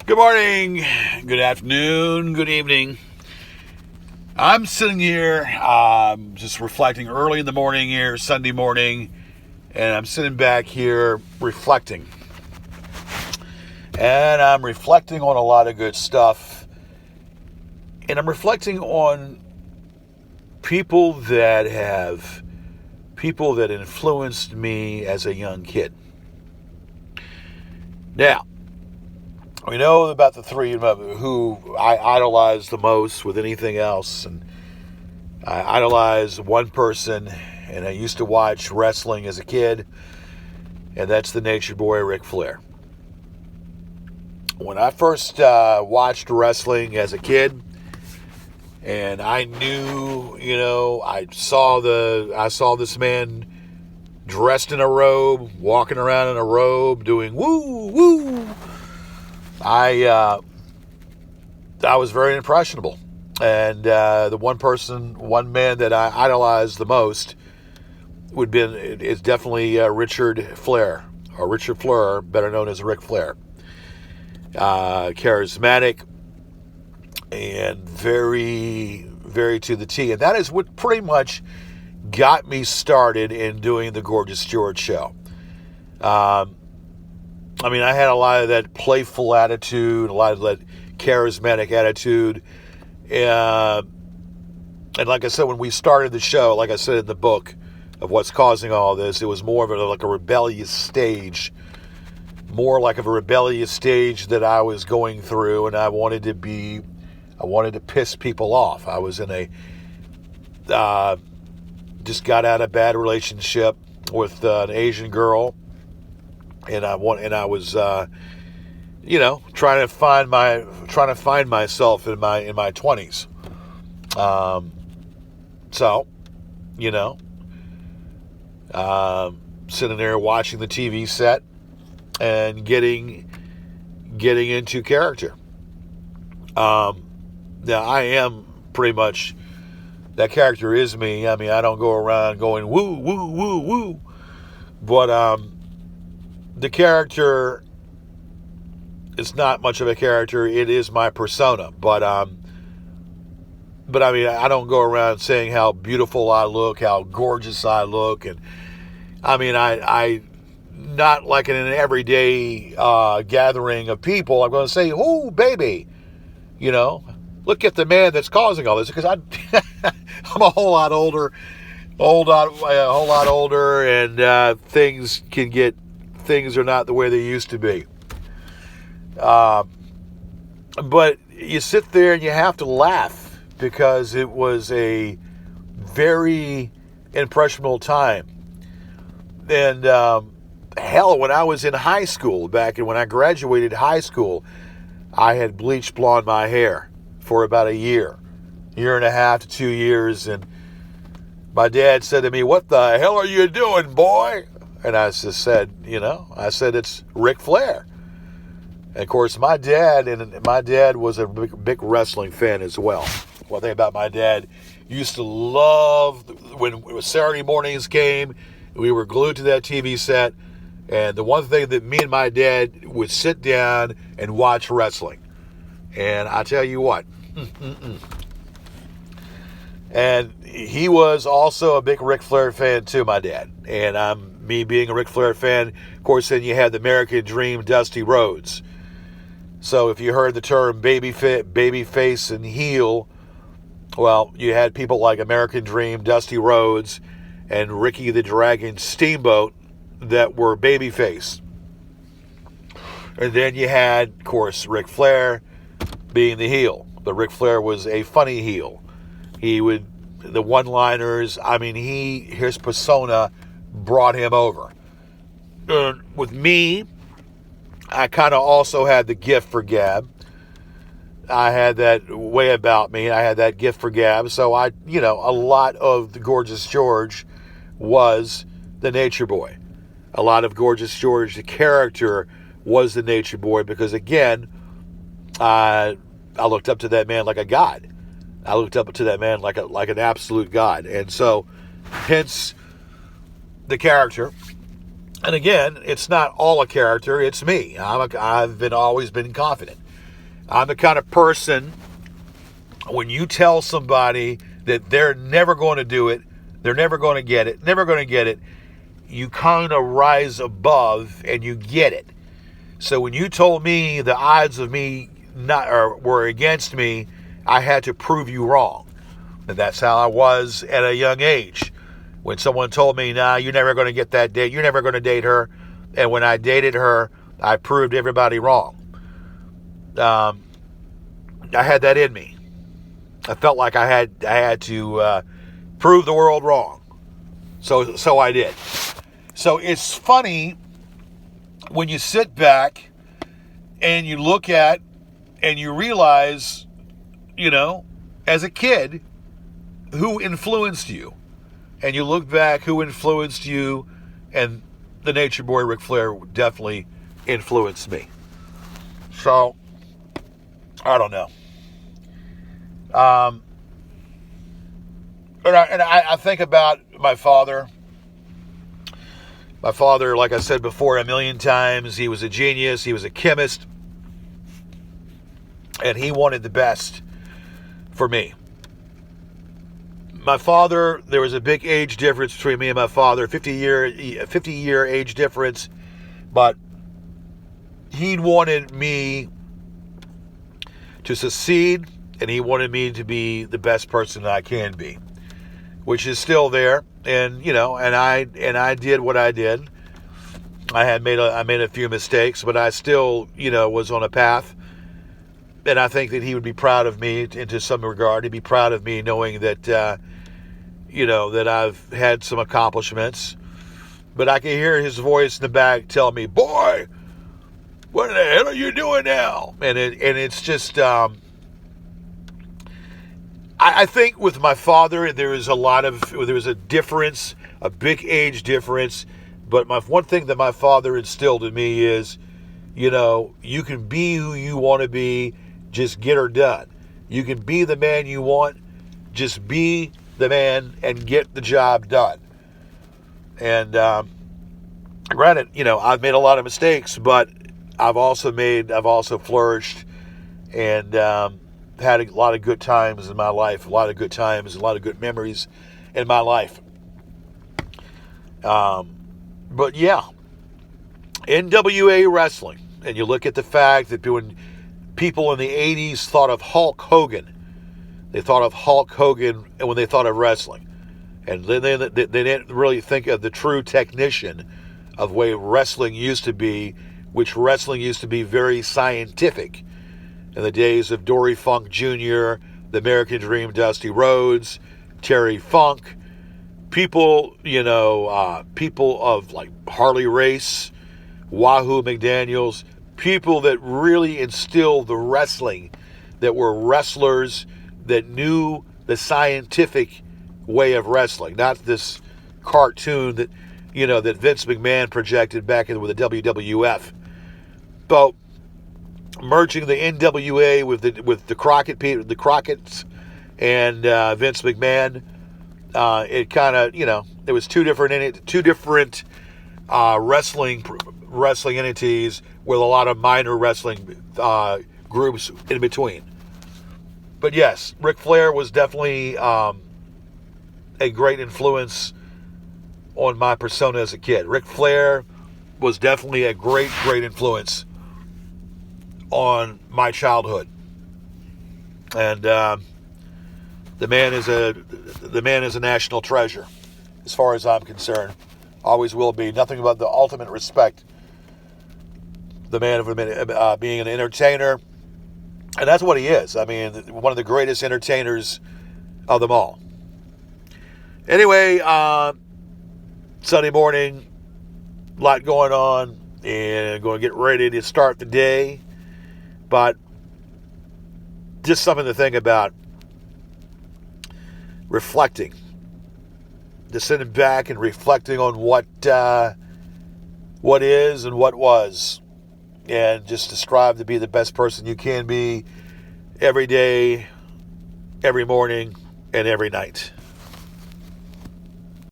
Good morning, good afternoon, good evening. I'm sitting here just reflecting early in the morning here, Sunday morning, and I'm sitting back here reflecting. And I'm reflecting on a lot of good stuff. And I'm reflecting on people that influenced me as a young kid. Now, we know about the three who I idolized the most with anything else. And I idolized one person, and I used to watch wrestling as a kid, and that's the Nature Boy, Ric Flair. When I first watched wrestling as a kid, and I knew, I saw this man dressed in a robe, walking around in a robe, doing woo, woo. I was very impressionable. And the one man that I idolized the most is definitely Richard Flair, better known as Ric Flair. Charismatic and very, very to the T. And that is what pretty much got me started in doing the Gorgeous George show. I had a lot of that playful attitude, a lot of that charismatic attitude. And like I said, when we started the show, like I said in the book of what's causing all this, it was more of a rebellious stage. More like of a rebellious stage that I was going through, and I wanted to piss people off. I was in just got out of a bad relationship with an Asian girl. And I was, trying to find myself in my 20s. Sitting there watching the TV set and getting into character. Now I am pretty much, that character is me. I don't go around going woo, woo, woo, woo. But, the character is not much of a character. It is my persona. But I don't go around saying how beautiful I look, how gorgeous I look. And I not like in an everyday gathering of people, I'm going to say, "Oh, baby, look at the man that's causing all this." Because I'm a whole lot older, and things are not the way they used to be. But you sit there and you have to laugh because it was a very impressionable time. And when I was in high school, when I graduated high school, I had bleached blonde my hair for about a year and a half to 2 years. And my dad said to me, "What the hell are you doing, boy?" And I just said, it's Ric Flair. And of course, my dad was a big wrestling fan as well. One thing about my dad, used to love when Saturday mornings came, we were glued to that TV set. And the one thing that me and my dad would sit down and watch wrestling. And I tell you what, and he was also a big Ric Flair fan too, my dad. And me being a Ric Flair fan, of course, then you had the American Dream, Dusty Rhodes. So if you heard the term babyface and heel, well, you had people like American Dream, Dusty Rhodes, and Ricky the Dragon Steamboat that were babyface. And then you had, of course, Ric Flair being the heel. But Ric Flair was a funny heel. The one-liners, his persona brought him over. With me, I kind of also had the gift for gab. I had that way about me. I had that gift for gab. So a lot of the Gorgeous George was the Nature Boy. A lot of Gorgeous George, the character, was the Nature Boy because, again, I looked up to that man like a god. I looked up to that man like an absolute god. And so, hence the character. And again, it's not all a character, it's me. I've always been confident. I'm the kind of person, when you tell somebody that they're never going to do it, they're never going to get it, you kind of rise above and you get it. So when you told me the odds of me were against me, I had to prove you wrong. And that's how I was at a young age. When someone told me, nah, you're never going to get that date, you're never going to date her. And when I dated her, I proved everybody wrong. I had that in me. I felt like I had to prove the world wrong. So I did. So it's funny when you sit back and you look at and you realize, as a kid, who influenced you. And you look back, who influenced you, and the Nature Boy Ric Flair definitely influenced me. So, I don't know. And I think about my father. My father, like I said before a million times, he was a genius. He was a chemist. And he wanted the best for me. My father, there was a big age difference between me and my father, 50-year age difference. But he wanted me to succeed, and he wanted me to be the best person that I can be, which is still there. And I did what I did. I made a few mistakes, but I still was on a path. And I think that he would be proud of me into some regard. He'd be proud of me knowing that that I've had some accomplishments. But I can hear his voice in the back tell me, "Boy, what the hell are you doing now?" And it's just I think with my father there was a difference, a big age difference. But one thing that my father instilled in me is, you can be who you want to be, just get her done. You can be the man you want, just be the man and get the job done. And granted, I've made a lot of mistakes, but I've also flourished and had a lot of good times in my life, a lot of good memories in my life. But yeah, NWA wrestling, and you look at the fact that when people in the 80s thought of Hulk Hogan, they thought of Hulk Hogan when they thought of wrestling. And then they didn't really think of the true technician of the way wrestling used to be, which wrestling used to be very scientific. In the days of Dory Funk Jr., the American Dream, Dusty Rhodes, Terry Funk, people of like Harley Race, Wahoo McDaniels, people that really instilled the wrestling, that were wrestlers that knew the scientific way of wrestling, not this cartoon that that Vince McMahon projected back with the WWF. But merging the NWA with the Crockett's and Vince McMahon, it kind of there was two different wrestling entities with a lot of minor wrestling groups in between. But yes, Ric Flair was definitely a great influence on my persona as a kid. Ric Flair was definitely a great influence on my childhood. And the man is a national treasure, as far as I'm concerned. Always will be. Nothing but the ultimate respect. The man of being an entertainer. And that's what he is. I mean, one of the greatest entertainers of them all. Anyway, Sunday morning, a lot going on, and going to get ready to start the day. But just something to think about. Reflecting. Just sitting back and reflecting on what is and what was. And just to strive to be the best person you can be every day, every morning, and every night.